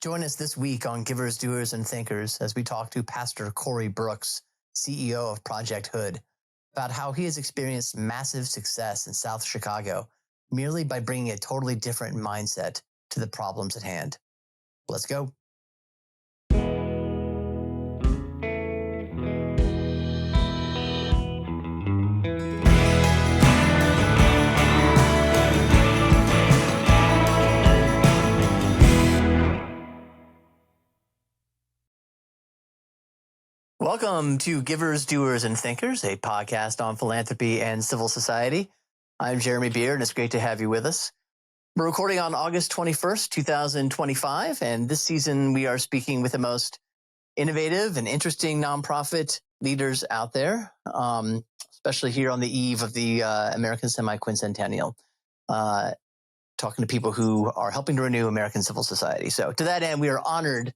Join us this week on Givers, Doers, and Thinkers as we talk to Pastor Corey Brooks, CEO of Project H.O.O.D, about how he has experienced massive success in South Chicago merely by bringing a totally different mindset to the problems at hand. Let's go. Welcome to Givers, Doers, and Thinkers, a podcast on philanthropy and civil society. I'm Jeremy Beard, and it's great to have you with us. We're recording on August 21st, 2025, and this season we are speaking with the most innovative and interesting nonprofit leaders out there, especially here on the eve of the American Semi-Quincentennial, talking to people who are helping to renew American civil society. So to that end, we are honored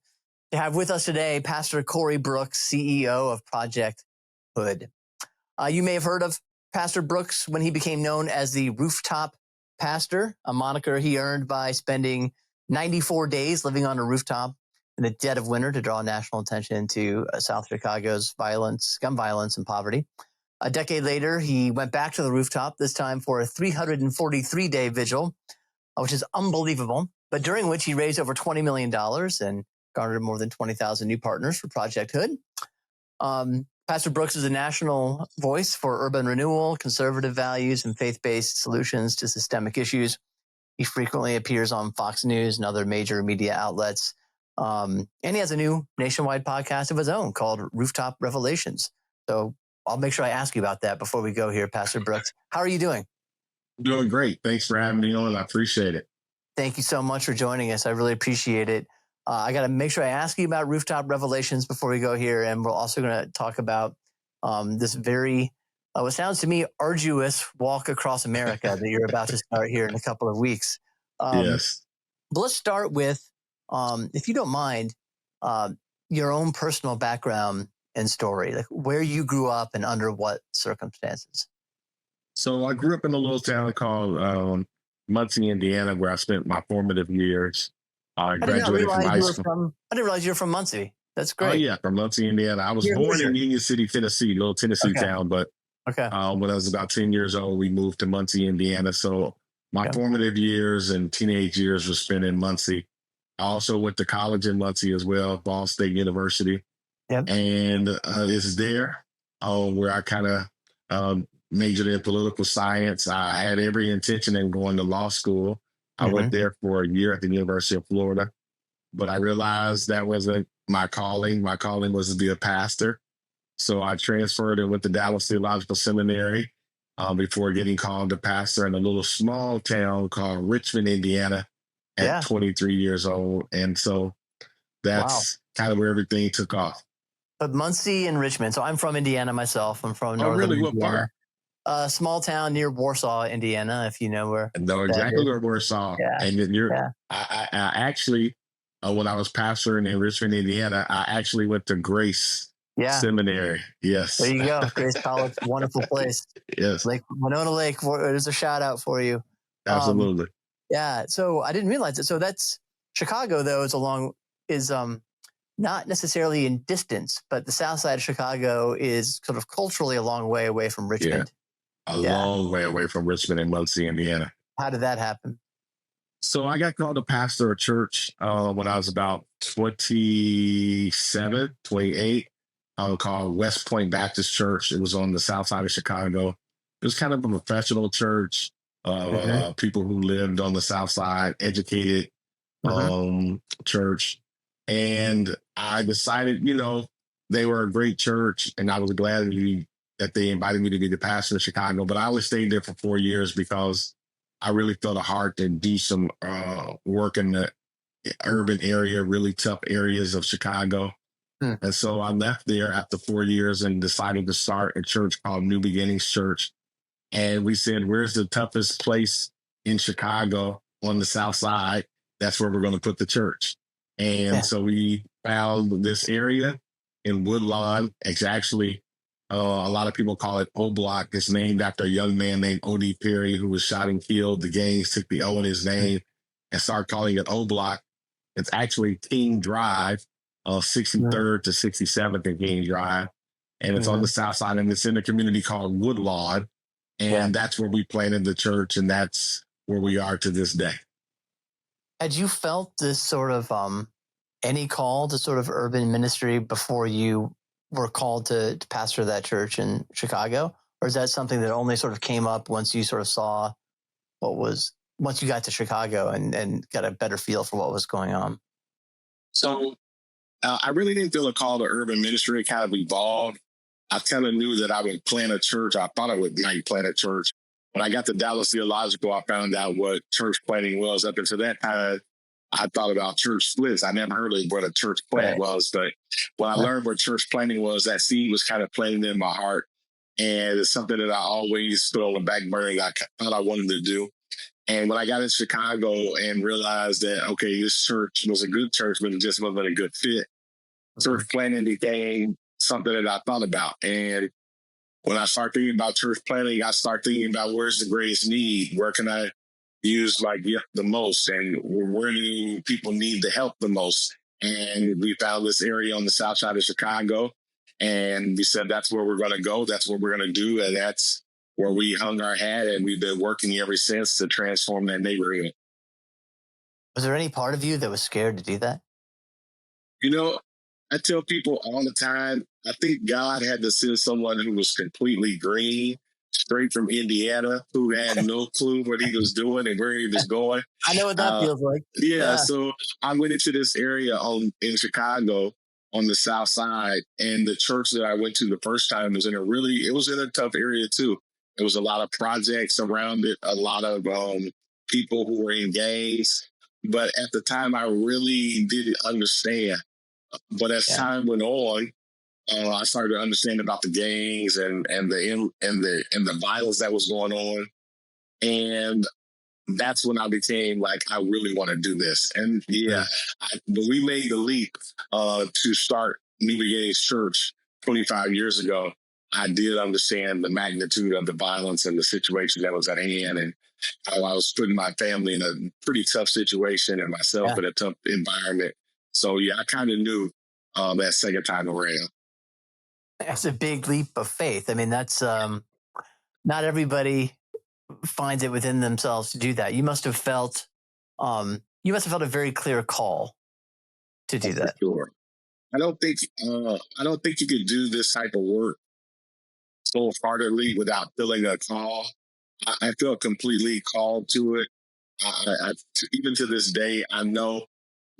to have with us today Pastor Corey Brooks, CEO of Project H.O.O.D. You may have heard of Pastor Brooks when he became known as the Rooftop Pastor, a moniker he earned by spending 94 days living on a rooftop in the dead of winter to draw national attention to South Chicago's violence, gun violence, and poverty. A decade later, he went back to the rooftop, this time for a 343-day vigil, which is unbelievable, but during which he raised over $20 million and garnered more than 20,000 new partners for Project H.O.O.D. Pastor Brooks is a national voice for urban renewal, conservative values, and faith-based solutions to systemic issues. He frequently appears on Fox News and other major media outlets. And he has a new nationwide podcast of his own called Rooftop Revelations. So I'll make sure I ask you about that before we go here, Pastor Brooks. How are you doing? Doing great. Thanks for having me on. I appreciate it. Thank you so much for joining us. I really appreciate it. I got to make sure I ask you about Rooftop Revelations before we go here. And we're also going to talk about this very, what sounds to me, arduous walk across America that you're about to start here in a couple of weeks. Yes. But let's start with, if you don't mind, your own personal background and story, like where you grew up and under what circumstances. So I grew up in a little town called Muncie, Indiana, where I spent my formative years. I graduated from high school. I didn't realize you were from Muncie. That's great. Oh, yeah, from Muncie, Indiana. I was born in Union City, Tennessee, little Tennessee town. But when I was about 10 years old, we moved to Muncie, Indiana. So my formative years and teenage years were spent in Muncie. I also went to college in Muncie as well, Ball State University. And it's there where I kind of majored in political science. I had every intention in going to law school. I went there for a year at the University of Florida, but I realized that wasn't my calling. My calling was to be a pastor. So I transferred and went to Dallas Theological Seminary before getting called to pastor in a little small town called Richmond, Indiana at 23 years old. And so that's kind of where everything took off. But Muncie and Richmond. So I'm from Indiana myself. I'm from northern Indiana. What part? A small town near Warsaw, Indiana, if you know where. I know exactly where Warsaw. And then I actually, when I was pastoring in Richmond, Indiana, I actually went to Grace Seminary. Yes. There you go. Grace College, wonderful place. Yes. Lake Winona Lake. There's a shout out for you. Absolutely. So I didn't realize it. So that's Chicago, though, is not necessarily in distance, but the south side of Chicago is sort of culturally a long way away from Richmond. A long way away from Richmond and Muncie, Indiana. How did that happen? So I got called to pastor a church when I was about 27, 28, called West Point Baptist Church. It was on the south side of Chicago. It was kind of a professional church, people who lived on the south side, educated church. And I decided, they were a great church, and I was glad that they invited me to be the pastor of Chicago. But I only stayed there for 4 years because I really felt a heart to do some work in the urban area, really tough areas of Chicago. And so I left there after 4 years and decided to start a church called New Beginnings Church. And we said, where's the toughest place in Chicago on the south side? That's where we're going to put the church. And so we found this area in Woodlawn. It's actually, a lot of people call it O Block. It's named after a young man named O.D. Perry who was shot and killed. The gangs took the O in his name and started calling it O Block. It's actually King Drive, 63rd to 67th in King Drive. And it's on the south side, and it's in a community called Woodlawn. And that's where we planted the church, and that's where we are to this day. Had you felt this sort of any call to sort of urban ministry before you were called to pastor that church in Chicago? Or is that something that only sort of came up once you sort of saw once you got to Chicago and got a better feel for what was going on? So I really didn't feel a call to urban ministry. It kind of evolved. I kind of knew that I would plant a church. I thought I might plant a church. When I got to Dallas Theological, I found out what church planting was. Up until that time, I thought about church splits. I never heard of what a church plant was. But when I learned what church planting was, that seed was kind of planted in my heart. And it's something that I always put on the back burner that I thought I wanted to do. And when I got in Chicago and realized that, okay, this church was a good church, but it just wasn't a good fit, church planting became something that I thought about. And when I start thinking about church planting, I start thinking about where's the greatest need? Where can I use my gift the most? And where do people need the help the most? And we found this area on the south side of Chicago. And we said, that's where we're going to go. That's what we're going to do. And that's where we hung our hat. And we've been working ever since to transform that neighborhood. Was there any part of you that was scared to do that? You know, I tell people all the time, I think God had to send someone who was completely green, straight from Indiana, who had no clue what he was doing and where he was going. I know what that feels like. Yeah, so I went into this area in Chicago on the south side, and the church that I went to the first time was in a tough area too. There was a lot of projects around it, a lot of people who were in gangs. But at the time, I really didn't understand. But as time went on, I started to understand about the gangs and the violence that was going on, and that's when I became like, I really want to do this. And when we made the leap to start New Beginnings Church 25 years ago, I did understand the magnitude of the violence and the situation that was at hand, and how I was putting my family in a pretty tough situation and myself in a tough environment. So I kind of knew that second time around. That's a big leap of faith. I mean, that's not everybody finds it within themselves to do that. You must have felt a very clear call to do that. Sure. I don't think you could do this type of work so heartedly without feeling a call. I feel completely called to it. Even to this day, I know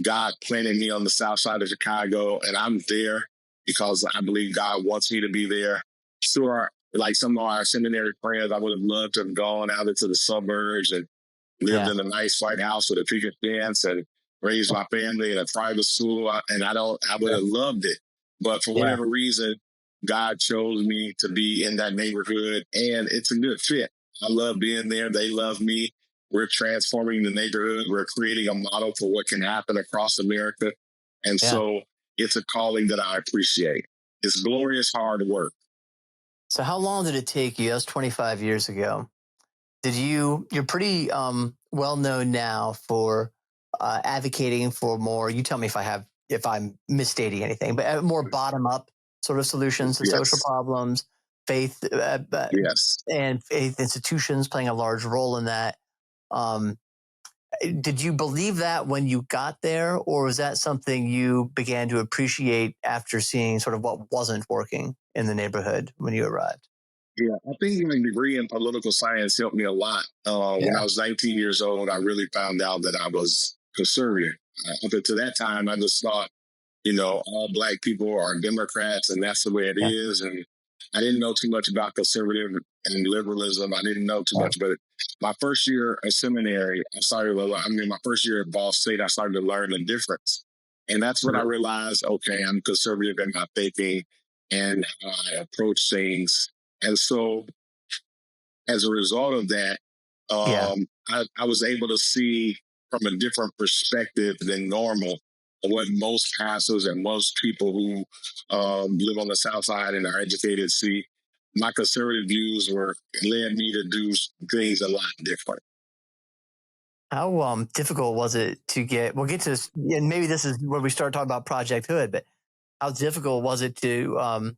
God planted me on the south side of Chicago, and I'm there because I believe God wants me to be there. Sure, like some of our seminary friends, I would have loved to have gone out into the suburbs and lived in a nice white house with a picket fence and raised my family in a private school. And I would have loved it. But for whatever reason, God chose me to be in that neighborhood, and it's a good fit. I love being there. They love me. We're transforming the neighborhood. We're creating a model for what can happen across America. And so it's a calling that I appreciate. It's glorious hard work. So how long did it take you? That was 25 years ago. You're pretty well known now for advocating for more, you tell me if I'm misstating anything, but more bottom up sort of solutions to social problems, faith, and faith institutions playing a large role in that. Did you believe that when you got there, or was that something you began to appreciate after seeing sort of what wasn't working in the neighborhood when you arrived? Yeah, I think my degree in political science helped me a lot. When I was 19 years old, I really found out that I was conservative. Up until that time, I just thought, all Black people are Democrats, and that's the way it is. And I didn't know too much about conservative and liberalism. I didn't know too much, but my first year at seminary, my first year at Ball State, I started to learn the difference. And that's when I realized, okay, I'm conservative in my thinking and how I approach things. And so as a result of that, I was able to see from a different perspective than normal what most pastors and most people who live on the South Side and are educated see. My conservative views led me to do things a lot different. How difficult was it to get? We'll get to this, and maybe this is where we start talking about Project H.O.O.D. But how difficult was it to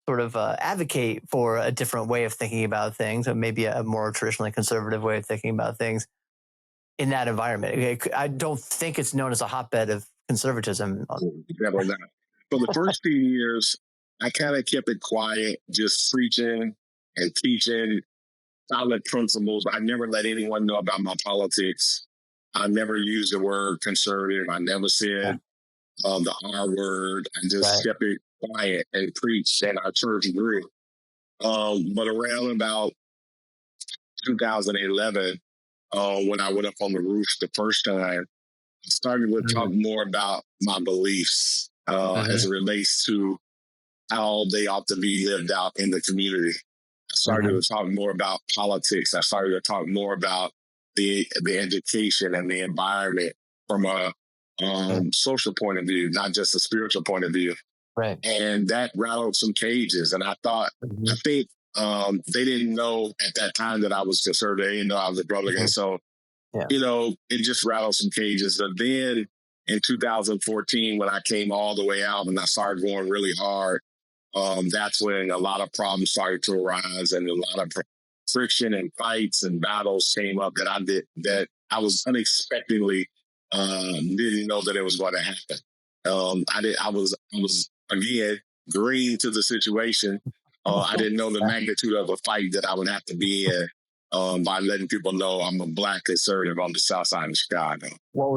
sort of advocate for a different way of thinking about things, or maybe a more traditionally conservative way of thinking about things in that environment? I don't think it's known as a hotbed of conservatism. Definitely not. For the first few years, I kind of kept it quiet, just preaching and teaching solid principles. I never let anyone know about my politics. I never used the word conservative. I never said the R word. I just kept it quiet and preached, and our church grew. But around about 2011, when I went up on the roof the first time, I started to talk more about my beliefs as it relates to how they ought to be lived out in the community. I started to talk more about politics. I started to talk more about the education and the environment from a social point of view, not just a spiritual point of view. Right. And that rattled some cages. And I thought, I think they didn't know at that time that I was conservative. They didn't know I was a Republican. So, you know, it just rattled some cages. But then in 2014, when I came all the way out and I started going really hard, that's when a lot of problems started to arise and a lot of friction and fights and battles came up that I was unexpectedly didn't know that it was going to happen. I was again green to the situation. I didn't know the magnitude of a fight that I would have to be in by letting people know I'm a Black conservative on the South Side of Chicago. What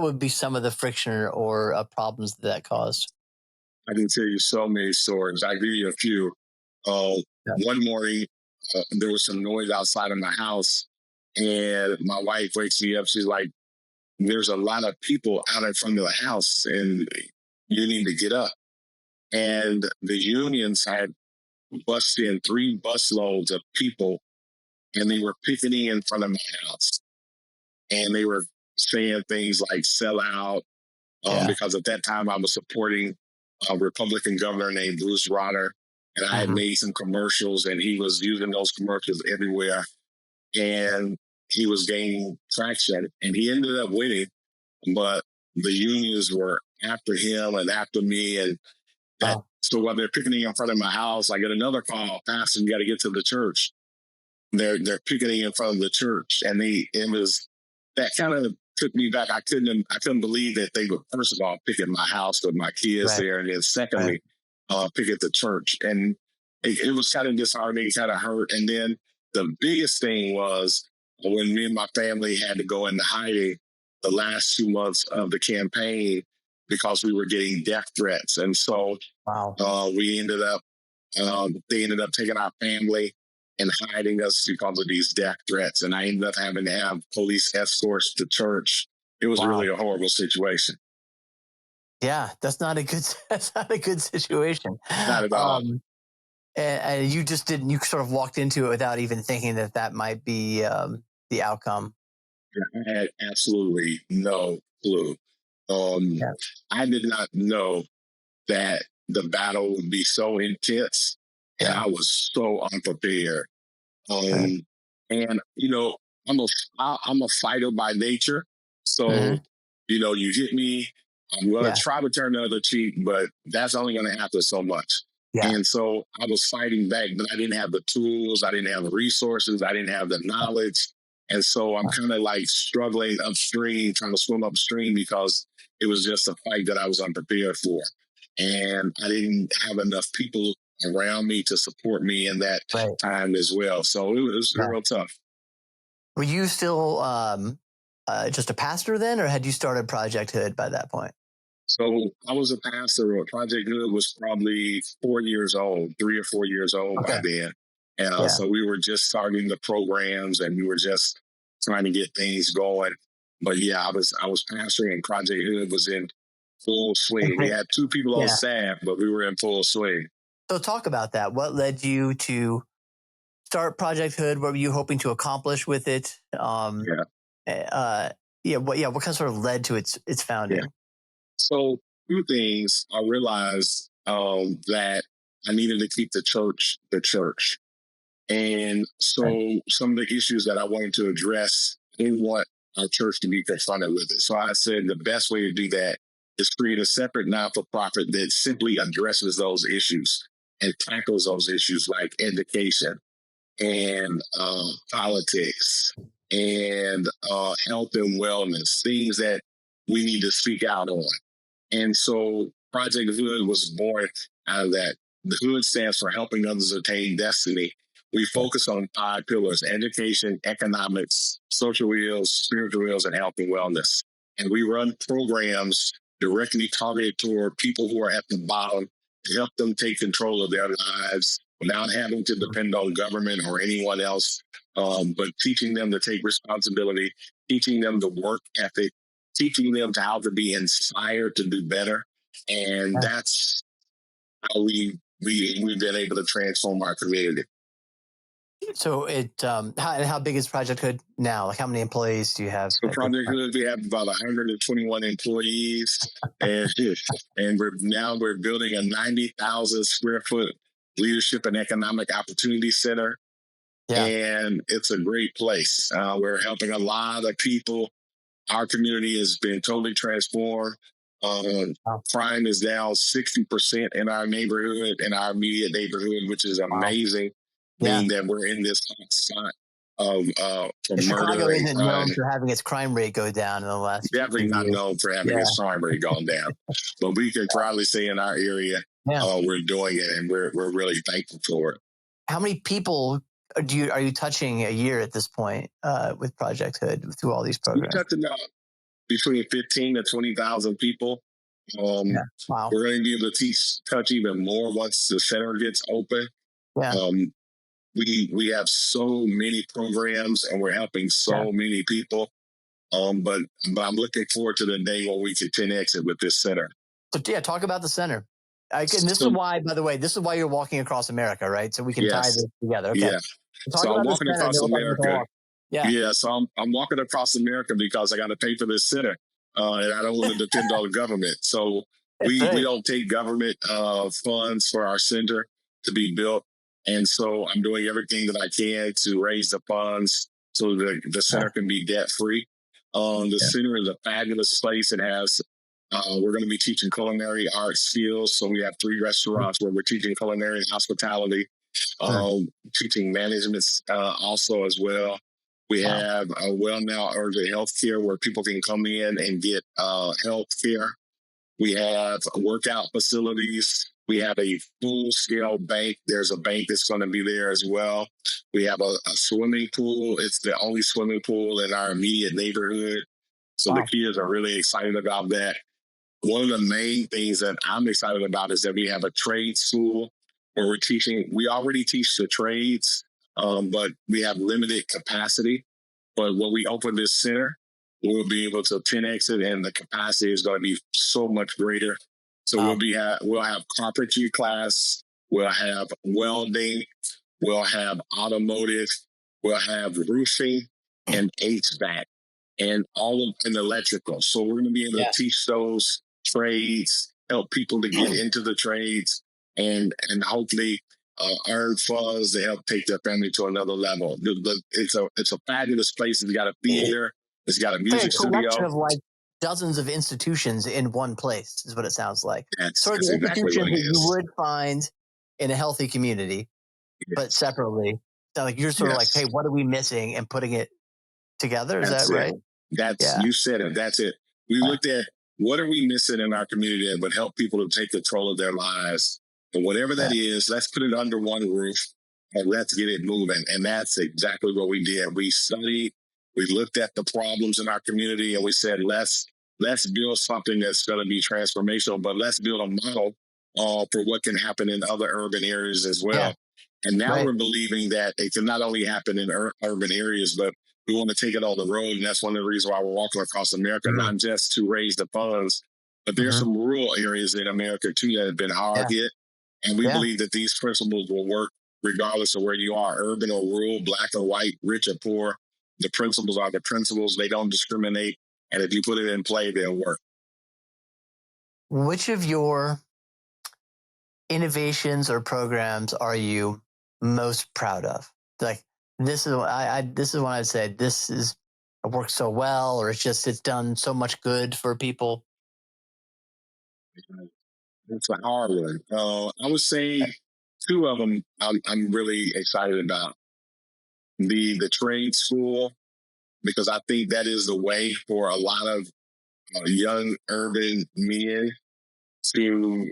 would be some of the friction or problems that caused? I can tell you so many stories. I'll give you a few. One morning, there was some noise outside of my house, and my wife wakes me up. She's like, "There's a lot of people out in front of the house, and you need to get up." And the unions had bussed in 3 busloads of people, and they were picketing in front of my house. And they were saying things like "sell out," because at that time I was supporting a Republican governor named Bruce Rotter, and I had made some commercials, and he was using those commercials everywhere, and he was gaining traction, and he ended up winning, but the unions were after him and after me, and that. So while they're picketing in front of my house, I get another call, "Pastor, you got to get to the church." They're picketing in front of the church, and it was that kind of took me back. I couldn't believe that they would first of all picket my house with my kids there, and then secondly picket the church, and it was kind of disheartening, kind of hurt. And then the biggest thing was when me and my family had to go into hiding the last 2 months of the campaign because we were getting death threats, and so we ended up they ended up taking our family and hiding us because of these death threats. And I ended up having to have police escorts to church. It was really a horrible situation. Yeah, that's not a good situation. Not at all. And you just didn't. You sort of walked into it without even thinking that might be the outcome. I had absolutely no clue. I did not know that the battle would be so intense, and I was so unprepared. And you know, I'm a fighter by nature, so you know, you hit me, I'm gonna try to turn the other cheek, but that's only gonna happen so much. And so I was fighting back, but I didn't have the tools, I didn't have the resources, I didn't have the knowledge, and so I'm kind of like struggling upstream, trying to swim upstream because it was just a fight that I was unprepared for, and I didn't have enough people around me to support me in that time as well. So it was real tough. Were you still just a pastor then, or had you started Project H.O.O.D by that point? So I was a pastor. Project H.O.O.D was probably 4 years old, 3 or 4 years old by then. And so we were just starting the programs and we were just trying to get things going. But yeah, I was pastoring and Project H.O.O.D was in full swing. We had 2 people on staff, but we were in full swing. So talk about that. What led you to start Project H.O.O.D? What were you hoping to accomplish with it? What kind of sort of led to its founding? Yeah. So 2 things. I realized that I needed to keep the church. And so some of the issues that I wanted to address in what our church to be confronted with it. So I said the best way to do that is create a separate non-for-profit that simply addresses those issues and tackles those issues like education and politics and health and wellness, things that we need to speak out on. And so Project H.O.O.D was born out of that. The H.O.O.D stands for Helping Others Attain Destiny. We focus on 5 pillars: education, economics, social ills, spiritual ills, and health and wellness. And we run programs directly targeted toward people who are at the bottom to help them take control of their lives without having to depend on government or anyone else, but teaching them to take responsibility, teaching them the work ethic, teaching them how to be inspired to do better. And that's how we've been able to transform our community. So how big is Project H.O.O.D now? Like, how many employees do you have? So Project H.O.O.D, we have about 121 employees, and we're building a 90,000 square foot leadership and economic opportunity center. Yeah. And it's a great place. We're helping a lot of people. Our community has been totally transformed. Crime is down 60% in our neighborhood, in our immediate neighborhood, which is amazing. Being that we're in this hot spot of for Chicago murder isn't known for having its crime rate go down in the last. Definitely not known for having its crime rate gone down, but we can proudly say in our area, we're doing it, and we're really thankful for it. How many people are you touching a year at this point with Project H.O.O.D through all these programs? We're touching between 15 to 20,000 people. Wow. We're going to be able to touch even more once the center gets open. Yeah. We have so many programs, and we're helping so many people. But I'm looking forward to the day when we can 10X it with this center. So talk about the center. And this is why, by the way, this is why you're walking across America, right? So we can tie this together. Okay. Yeah. So I'm walking across America. So I'm walking across America because I got to pay for this center, and I don't want to depend on the government. So we don't take government funds for our center to be built. And so I'm doing everything that I can to raise the funds so that the center can be debt free. The center is a fabulous place. It has, we're going to be teaching culinary arts skills. So we have 3 restaurants where we're teaching culinary and hospitality, teaching management also as well. We have a now urgent health care where people can come in and get health care. We have workout facilities. We have a full-scale bank. There's a bank that's going to be there as well. We have a swimming pool. It's the only swimming pool in our immediate neighborhood. So the kids are really excited about that. One of the main things that I'm excited about is that we have a trade school where we're teaching. We already teach the trades, but we have limited capacity. But when we open this center, we'll be able to 10X it, and the capacity is going to be so much greater. So we'll have carpentry class, we'll have welding, we'll have automotive, we'll have roofing and HVAC, and and electrical. So we're going to be able to teach those trades, help people to get into the trades, and hopefully earn funds to help take their family to another level. It's a fabulous place. It's got a theater. It's got a music studio. Of like dozens of institutions in one place is what it sounds like. That's the exactly what it is. You would find in a healthy community, but separately. So like you're sort of like, hey, what are we missing, and putting it together? Is that right? You said it. That's it. We looked at what are we missing in our community that would help people to take control of their lives. And whatever that is, let's put it under one roof and let's get it moving. And that's exactly what we did. We studied, we looked at the problems in our community, and we said, let's build something that's going to be transformational, but let's build a model for what can happen in other urban areas as well. Yeah. And now we're believing that it can not only happen in urban areas, but we want to take it on the road. And that's one of the reasons why we're walking across America, not just to raise the funds, but there's some rural areas in America too that have been hard hit. And we believe that these principles will work regardless of where you are, urban or rural, black or white, rich or poor. The principles are the principles. They don't discriminate. And if you put it in play, they'll work. Which of your innovations or programs are you most proud of? Like, this is what I'd say. This is works so well, or it's done so much good for people? It's a hard one. I would say two of them I'm really excited about. The trade school, because I think that is the way for a lot of young urban men to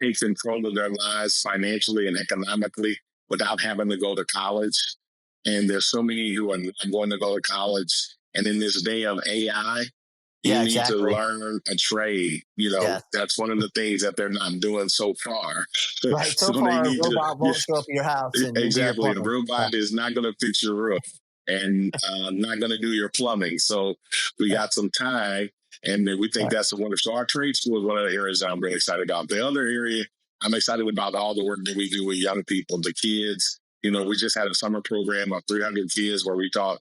take control of their lives financially and economically without having to go to college. And there's so many who are not going to go to college. And in this day of AI, you need to learn a trade. That's one of the things that they're not doing so far. Right. So So far, they a need to, robot won't show up at your house and do your exactly. A plumbing. robot is not going to fix your roof and not going to do your plumbing. So we got some time, and we think that's a wonderful. So our trade school is one of the areas that I'm really excited about. The other area I'm excited about all the work that we do with young people, the kids. We just had a summer program of 300 kids where we taught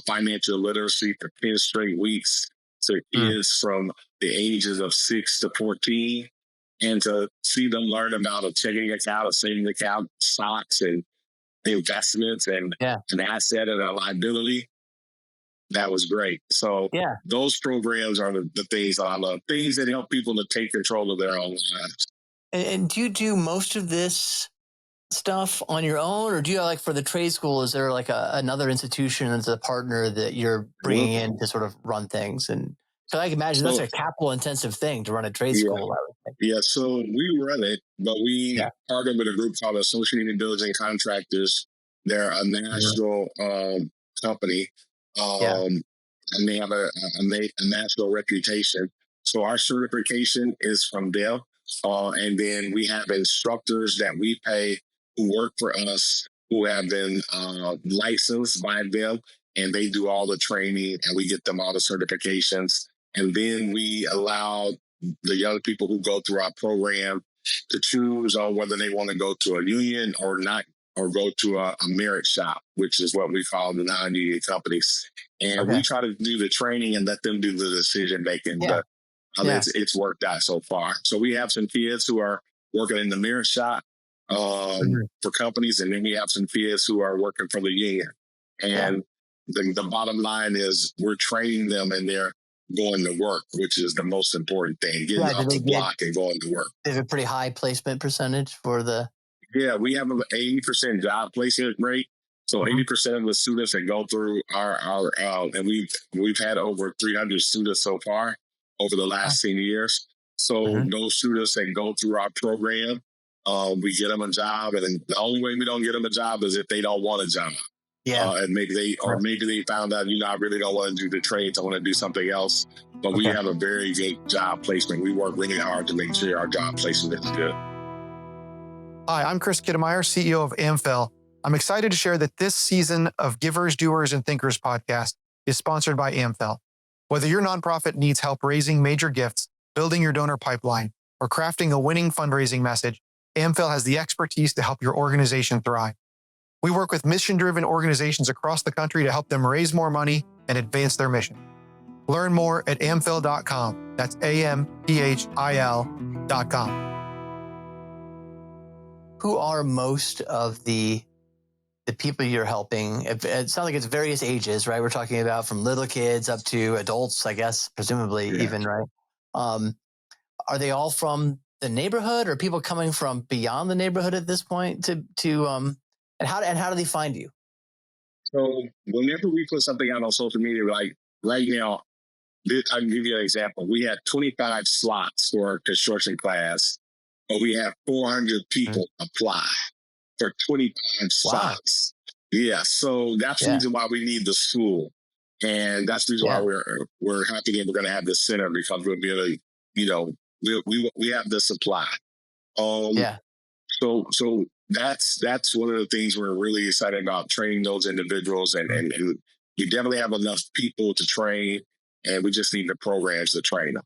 financial literacy for 10 straight weeks to kids from the ages of 6 to 14, and to see them learn about a checking account, a savings account, stocks, and investments, and an asset and a liability. That was great. So those programs are the things that I love, things that help people to take control of their own lives. And do you do most of this stuff on your own, or do you, like, for the trade school, is there like another institution as a partner that you're bringing in to sort of run things? And so I can imagine that's a capital intensive thing to run a trade school. I would think. Yeah, so we run it, but we partner with a group called Associated Builders and Contractors. They're a national company, and they have a national reputation. So our certification is from them, and then we have instructors that we pay who work for us, who have been licensed by them, and they do all the training, and we get them all the certifications. And then we allow the young people who go through our program to choose on whether they want to go to a union or not, or go to a merit shop, which is what we call the non-union companies. And we try to do the training and let them do the decision making. But it's worked out so far. So we have some kids who are working in the merit shop for companies, and then we have some kids who are working for the union. And the bottom line is we're training them, and they're going to work, which is the most important thing, getting off the block and going to work. They have a pretty high placement percentage for the... Yeah, we have an 80% job placement rate. So 80% of the students that go through our and we've had over 300 students so far over the last 10 years. So those students that go through our program, we get them a job. And the only way we don't get them a job is if they don't want a job. And maybe they found out, I really don't want to do the trades. I want to do something else. But we have a very good job placement. We work really hard to make sure our job placement is good. Hi, I'm Chris Kittemeyer, CEO of Amphel. I'm excited to share that this season of Givers, Doers, and Thinkers podcast is sponsored by Amphel. Whether your nonprofit needs help raising major gifts, building your donor pipeline, or crafting a winning fundraising message, Amphel has the expertise to help your organization thrive. We work with mission-driven organizations across the country to help them raise more money and advance their mission. Learn more at amphil.com. That's AMPHIL.com. Who are most of the people you're helping? It sounds like it's various ages, right? We're talking about from little kids up to adults, I guess, presumably even, right? Are they all from the neighborhood, or people coming from beyond the neighborhood at this point and how do they find you? So whenever we put something out on social media, like right now, I'll give you an example. We had 25 slots for a construction class, but we have 400 people apply for 25 slots. Yeah, so that's the reason why we need the school. And that's the reason why we're happy that we're going to have this center, because we'll be able to, we have the supply. So that's one of the things we're really excited about, training those individuals, and we definitely have enough people to train, and we just need the programs to train them.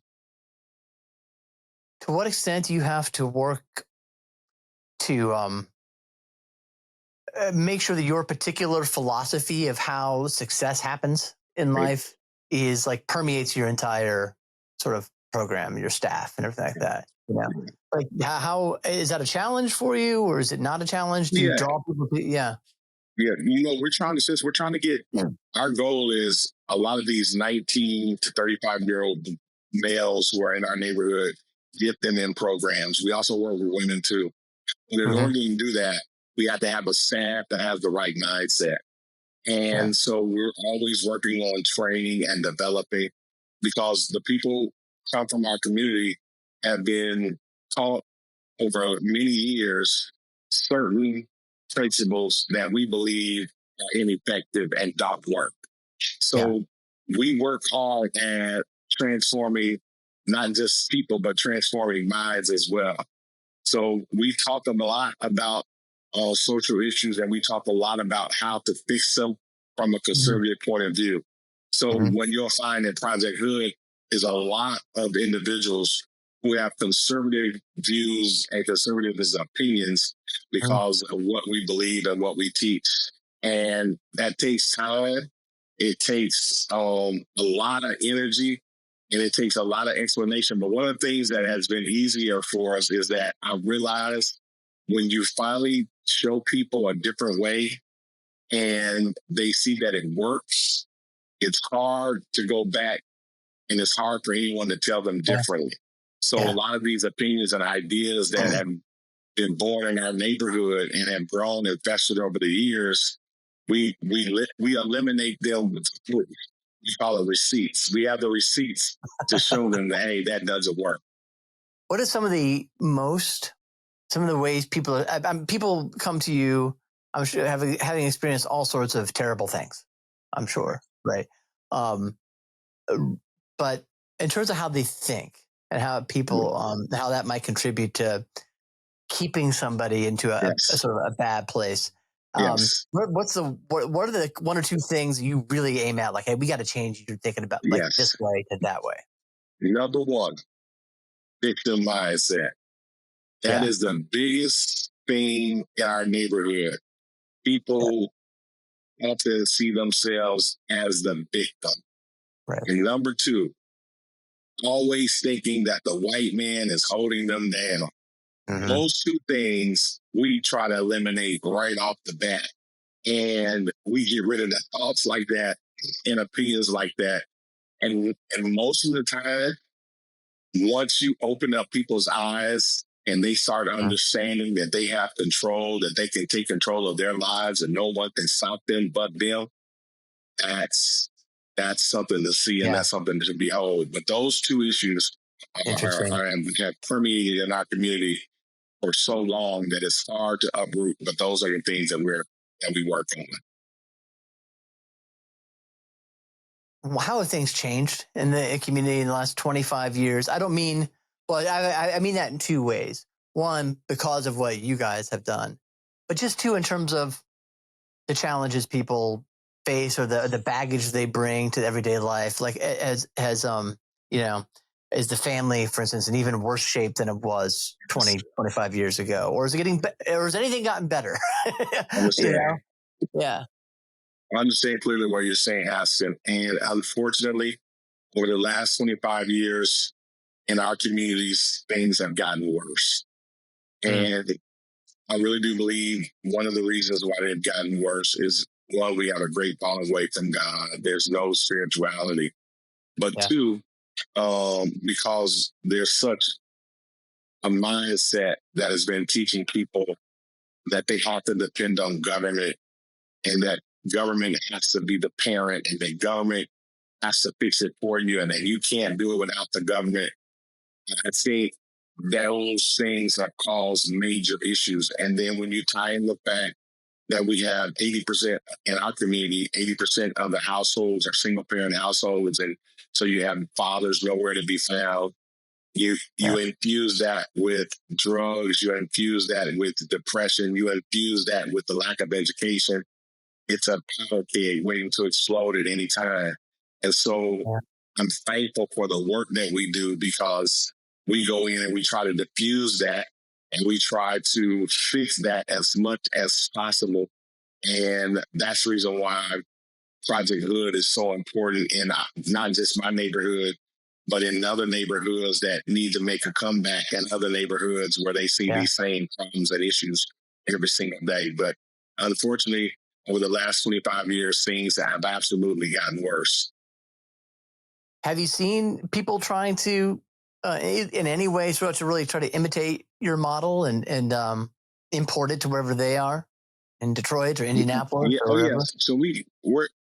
To what extent do you have to work to make sure that your particular philosophy of how success happens in life is like permeates your entire sort of program, your staff, and everything like that? Like, how is that a challenge for you, or is it not a challenge? Do you draw people? Yeah, we're trying to get, our goal is a lot of these 19 to 35-year-old males who are in our neighborhood, get them in programs. We also work with women too. But in order to do that, we have to have a staff that has the right mindset. And so we're always working on training and developing, because the people come from our community have been taught over many years certain principles that we believe are ineffective and don't work. So we work hard at transforming not just people, but transforming minds as well. So we talk a lot about social issues, and we talk a lot about how to fix them from a conservative point of view. So when you'll find that Project H.O.O.D is a lot of individuals who have conservative views and conservative opinions because of what we believe and what we teach. And that takes time. It takes a lot of energy, and it takes a lot of explanation. But one of the things that has been easier for us is that I realized when you finally show people a different way and they see that it works, it's hard to go back, and it's hard for anyone to tell them differently. So a lot of these opinions and ideas that have been born in our neighborhood and have grown and festered over the years, we eliminate them with, we call it receipts. We have the receipts to show them that, hey, that doesn't work. What are some of the ways people come to you, I'm sure, having experienced all sorts of terrible things, I'm sure, right? But in terms of how they think and how people, how that might contribute to keeping somebody into a sort of a bad place. What are the one or two things you really aim at? Like, hey, we got to change your thinking about like this way to that way. Number one, victim mindset. That is the biggest thing in our neighborhood. People often see themselves as the victim. Right. And number two, always thinking that the white man is holding them down. Those two things we try to eliminate right off the bat. And we get rid of the thoughts like that and opinions like that. And most of the time, once you open up people's eyes and they start understanding that they have control, that they can take control of their lives and no one can stop them but them, that's something to see, and that's something to behold. But those two issues have permeated in our community for so long that it's hard to uproot. But those are the things that we work on. How have things changed in the community in the last 25 years? I don't mean, well, I mean that in two ways. One, because of what you guys have done, but just two, in terms of the challenges people face or the baggage they bring to everyday life. Like is the family, for instance, in even worse shape than it was 20, 25 years ago? Or is it or has anything gotten better? Understand. Yeah. I understand clearly what you're saying, Aston. And unfortunately, over the last 25 years in our communities, things have gotten worse. And I really do believe one of the reasons why they've gotten worse is, one, we have a great falling away from God. There's no spirituality. But two, because there's such a mindset that has been teaching people that they have to depend on government, and that government has to be the parent, and that government has to fix it for you, and that you can't do it without the government. I think those things have caused major issues. And then when you tie in the fact that we have 80% in our community, 80% of the households are single parent households, and so you have fathers nowhere to be found. You infuse that with drugs, you infuse that with depression, you infuse that with the lack of education. It's a powder keg waiting to explode at any time. And so I'm thankful for the work that we do, because we go in and we try to diffuse that, and we try to fix that as much as possible. And that's the reason why Project H.O.O.D is so important in not just my neighborhood, but in other neighborhoods that need to make a comeback, and other neighborhoods where they see these same problems and issues every single day. But unfortunately, over the last 25 years, things have absolutely gotten worse. Have you seen people trying to, in any way, sort of to really try to imitate your model and import it to wherever they are, in Detroit or Indianapolis or wherever? Yes. So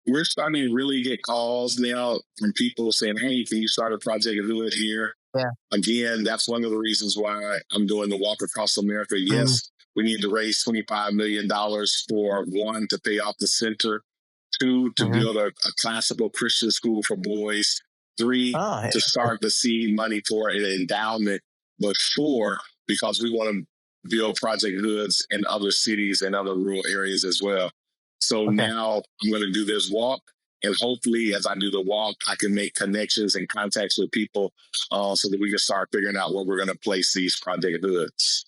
we're starting to really get calls now from people saying, "Hey, can you start a Project H.O.O.D here?" Yeah. Again, that's one of the reasons why I'm doing the Walk Across America. Yes, we need to raise $25 million for one, to pay off the center, two, to build a classical Christian school for boys, three, to start the seed money for an endowment, but four, because we want to build Project H.O.O.Ds in other cities and other rural areas as well. So now I'm going to do this walk. And hopefully, as I do the walk, I can make connections and contacts with people so that we can start figuring out where we're going to place these Project H.O.O.Ds.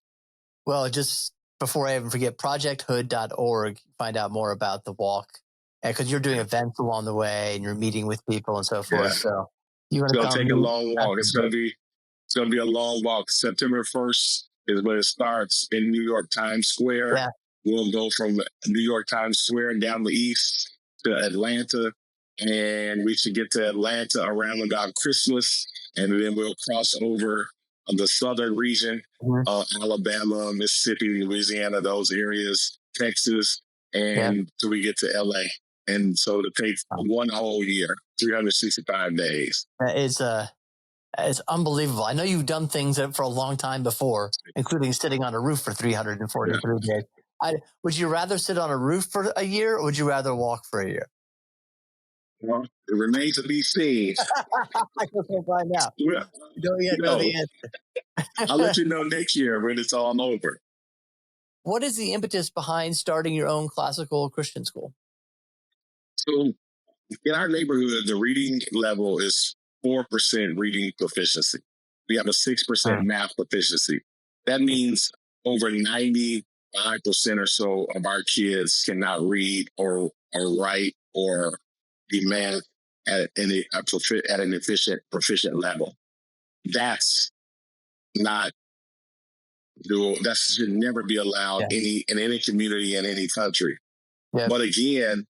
Well, just before I even forget, projecthhood.org, find out more about the walk. Because you're doing events along the way and you're meeting with people and so forth. So you want to come take a long walk. It's going to be a long walk. September 1st is when it starts in New York Times Square. Yeah. We'll go from New York Times Square down the east to Atlanta, and we should get to Atlanta around about Christmas, and then we'll cross over the southern region, Alabama, Mississippi, Louisiana, those areas, Texas, and till we get to LA. And so it takes one whole year, 365 days. It's unbelievable. I know you've done things for a long time before, including sitting on a roof for 343 days. Would you rather sit on a roof for a year, or would you rather walk for a year? Well, it remains to be seen. I can't find out. You don't yet know the answer. I'll let you know next year when it's all over. What is the impetus behind starting your own classical Christian school? So in our neighborhood, the reading level is 4% reading proficiency. We have a 6% math proficiency. That means over 95% or so of our kids cannot read or write or do math at an efficient, proficient level. That's not doable. That should never be allowed in any community in any country. Yeah. But again,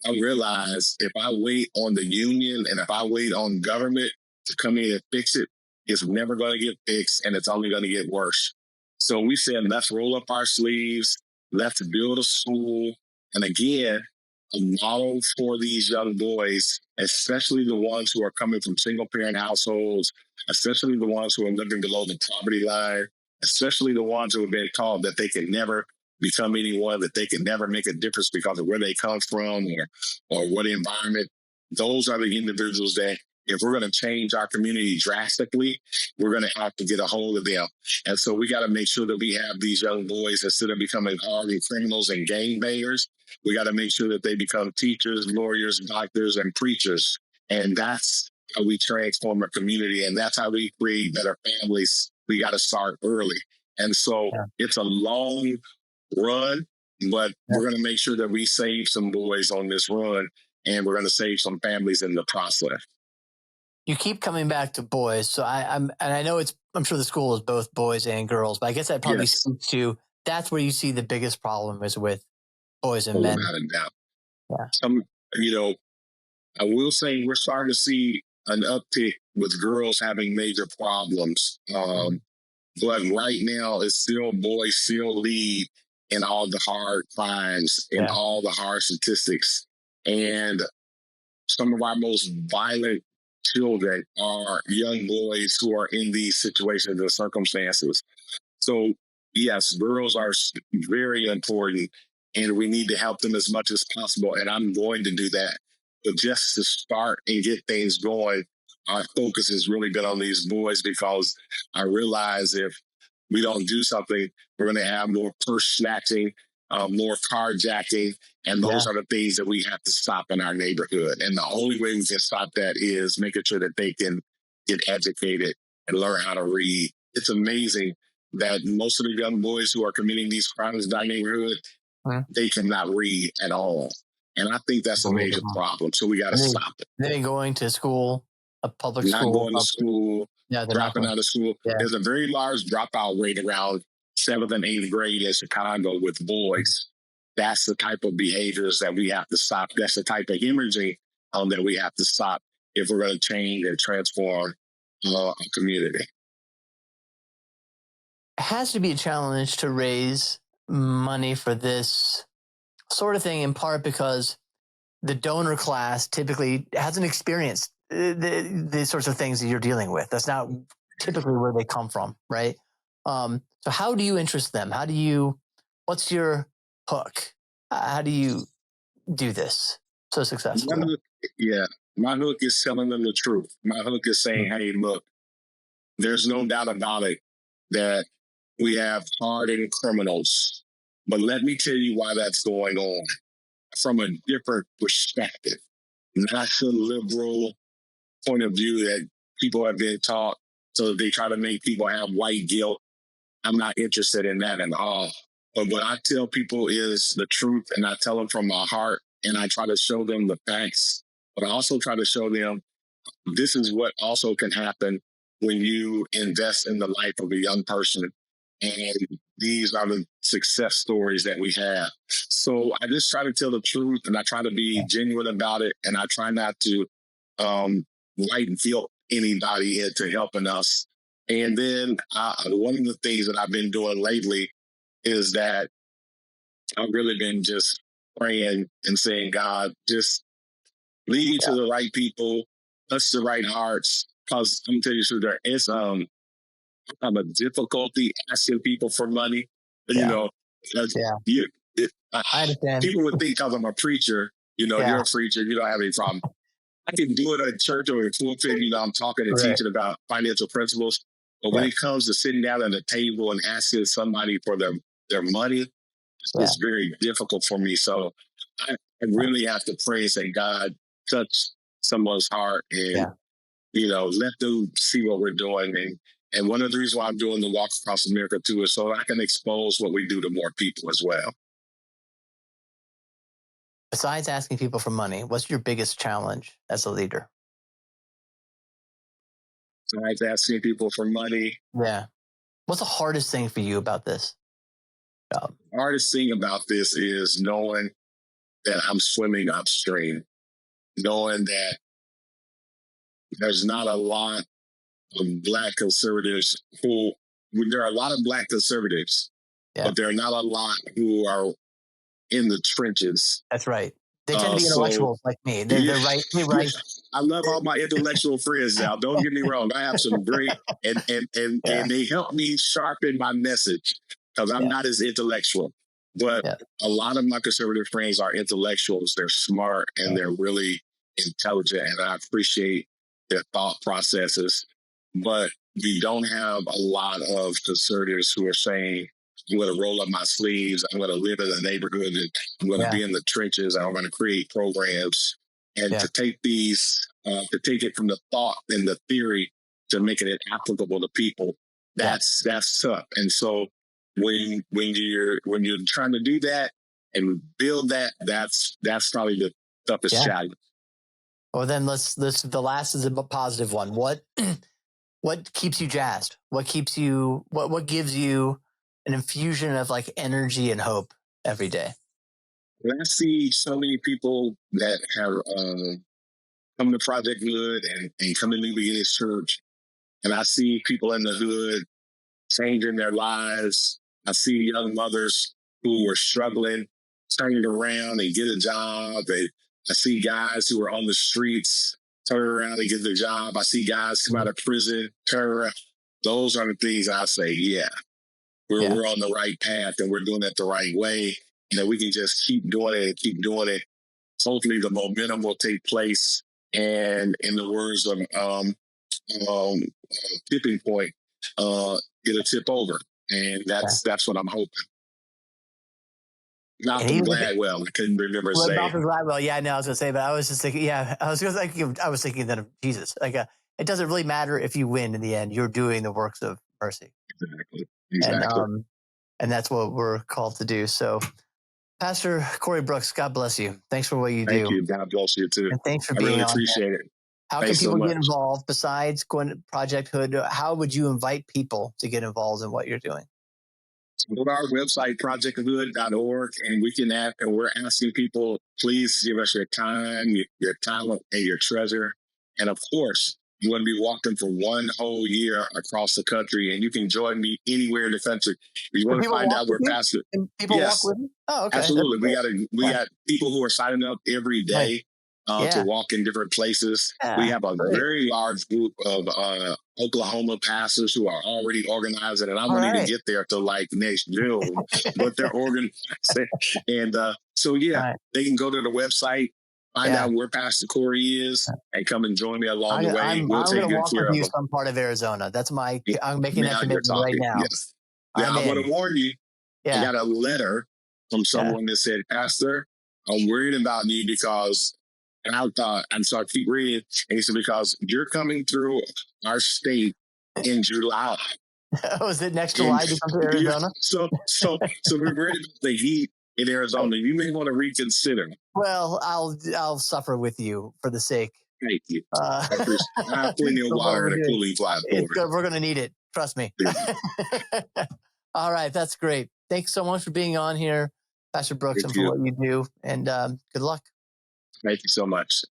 I realize if I wait on the union and if I wait on government to come in and fix it, it's never going to get fixed and it's only going to get worse. So we said, let's roll up our sleeves, let's build a school. And again, a model for these young boys, especially the ones who are coming from single parent households, especially the ones who are living below the poverty line, especially the ones who have been taught that they can never become anyone, that they can never make a difference because of where they come from or what environment. Those are the individuals that, if we're going to change our community drastically, we're going to have to get a hold of them. And so we got to make sure that we have these young boys, instead of becoming hardened criminals and gangbangers, we got to make sure that they become teachers, lawyers, doctors, and preachers. And that's how we transform our community. And that's how we create better families. We got to start early. And so it's a long run, but we're going to make sure that we save some boys on this run, and we're going to save some families in the process. You keep coming back to boys, so I'm sure the school is both boys and girls, but I guess that probably speaks to, that's where you see the biggest problem is with boys and men. Without a doubt. Yeah. I will say we're starting to see an uptick with girls having major problems. But right now, it's still boys still lead in all the hard crimes, in all the hard statistics. And some of our most violent children are young boys who are in these situations and circumstances. So, yes, girls are very important, and we need to help them as much as possible. And I'm going to do that. But just to start and get things going, our focus has really been on these boys, because I realize if we don't do something, we're going to have more purse snatching, more carjacking, and those are the things that we have to stop in our neighborhood. And the only way we can stop that is making sure that they can get educated and learn how to read. It's amazing that most of the young boys who are committing these crimes in our neighborhood, they cannot read at all. And I think that's a major problem. So we got to stop it. They going to school, a public school. Not going to school, dropping out of school. Yeah. There's a very large dropout rate around 7th and 8th grade in Chicago with boys. that's the type of behaviors that we have to stop. That's the type of hemorrhaging that we have to stop if we're going to change and transform a community. It has to be a challenge to raise money for this sort of thing, in part because the donor class typically hasn't experienced the sorts of things that you're dealing with. That's not typically where they come from, right? So how do you interest them? What's your hook? How do you do this so successfully? My hook is telling them the truth. My hook is saying, hey, look, there's no doubt about it that we have hardened criminals. But let me tell you why that's going on from a different perspective, not the liberal point of view that people have been taught. So they try to make people have white guilt. I'm not interested in that at all. But what I tell people is the truth, and I tell them from my heart, and I try to show them the facts. But I also try to show them this is what also can happen when you invest in the life of a young person. And these are the success stories that we have. So I just try to tell the truth, and I try to be genuine about it. And I try not to light and feel anybody into helping us. And then one of the things that I've been doing lately is that I've really been just praying and saying, God, just lead me to the right people, touch the right hearts. Because I'm telling you, there is I have a difficulty asking people for money. You know, I understand. People would think because I'm a preacher, you're a preacher, you don't have any problem. I can do it at church or in pulpit, I'm talking and teaching about financial principles. But when it comes to sitting down at a table and asking somebody for their money, it's very difficult for me. So I really have to pray and say, God, touch someone's heart and, let them see what we're doing. And one of the reasons why I'm doing the Walk Across America too is so I can expose what we do to more people as well. Besides asking people for money, what's your biggest challenge as a leader? Besides asking people for money. Yeah. What's the hardest thing for you about this job? The hardest thing about this is knowing that I'm swimming upstream, knowing that there's not a lot of Black conservatives there are a lot of Black conservatives, but there are not a lot who are in the trenches. That's right. They tend to be intellectuals like me. They're right. I love all my intellectual friends now. Don't get me wrong. I have some great, and they help me sharpen my message because I'm not as intellectual. But a lot of my conservative friends are intellectuals. They're smart and they're really intelligent, and I appreciate their thought processes. But we don't have a lot of conservatives who are saying, I'm going to roll up my sleeves. I'm going to live in the neighborhood. And I'm going to be in the trenches. I'm going to create programs. And to take to take it from the thought and the theory to making it applicable to people, that's tough. And so when you're trying to do that and build that, that's probably the toughest challenge. Well, then the last is a positive one. What keeps you jazzed? What keeps you? What gives you an infusion of like energy and hope every day? When I see so many people that have come to Project Hood and come to New Beginnings Church, and I see people in the hood changing their lives. I see young mothers who were struggling, turning around and get a job. I see guys who are on the streets turn around and get a job. I see guys come out of prison, turn around. Those are the things I say, we're on the right path and we're doing it the right way. And that we can just keep doing it and keep doing it. Hopefully the momentum will take place. And in the words of tipping point, it'll tip over. And that's what I'm hoping. Malcolm Gladwell, I couldn't remember saying. Malcolm Gladwell, I know I was going to say, but I was just thinking, I was thinking then of Jesus. Like, it doesn't really matter if you win in the end. You're doing the works of mercy. Exactly. And that's what we're called to do. So, Pastor Corey Brooks, God bless you. Thanks for what you do. Thank you. God bless you too. And thanks for being on. I really on appreciate it. How can people get involved besides going to Project H.O.O.D? How would you invite people to get involved in what you're doing? Go to our website, projecthood.org, and we're asking people, please give us your time, your talent, and your treasure. And of course, you want to be walking for one whole year across the country, and you can join me anywhere in the country. If you want to find out where Pastor, people walk with me? Oh, okay. Absolutely. We got people who are signing up every day. To walk in different places. We have a very large group of Oklahoma pastors who are already organizing, and I'm going to get there till like next June, but they're organizing. And they can go to the website, find out where Pastor Corey is, and come and join me along the way. I'm going to walk with you some part of Arizona. That's I'm making that commitment right now. Yes. Yeah, I want to warn you. I got a letter from someone that said, Pastor, I'm worried about you because... And I thought, and so I keep reading, and he said, because you're coming through our state in July. Oh, is it next July to come to Arizona? So we're worried about the heat in Arizona. You may want to reconsider. Well, I'll suffer with you for the sake. Thank you. I have plenty of water and a cooling flat. We're going to need it. Trust me. All right. That's great. Thanks so much for being on here, Pastor Brooks, and for what you do. And good luck. Thank you so much.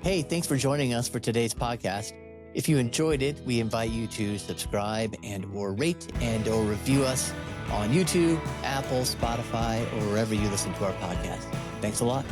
Hey, thanks for joining us for today's podcast. If you enjoyed it, we invite you to subscribe and/or rate and/or review us on YouTube, Apple, Spotify, or wherever you listen to our podcast. Thanks a lot.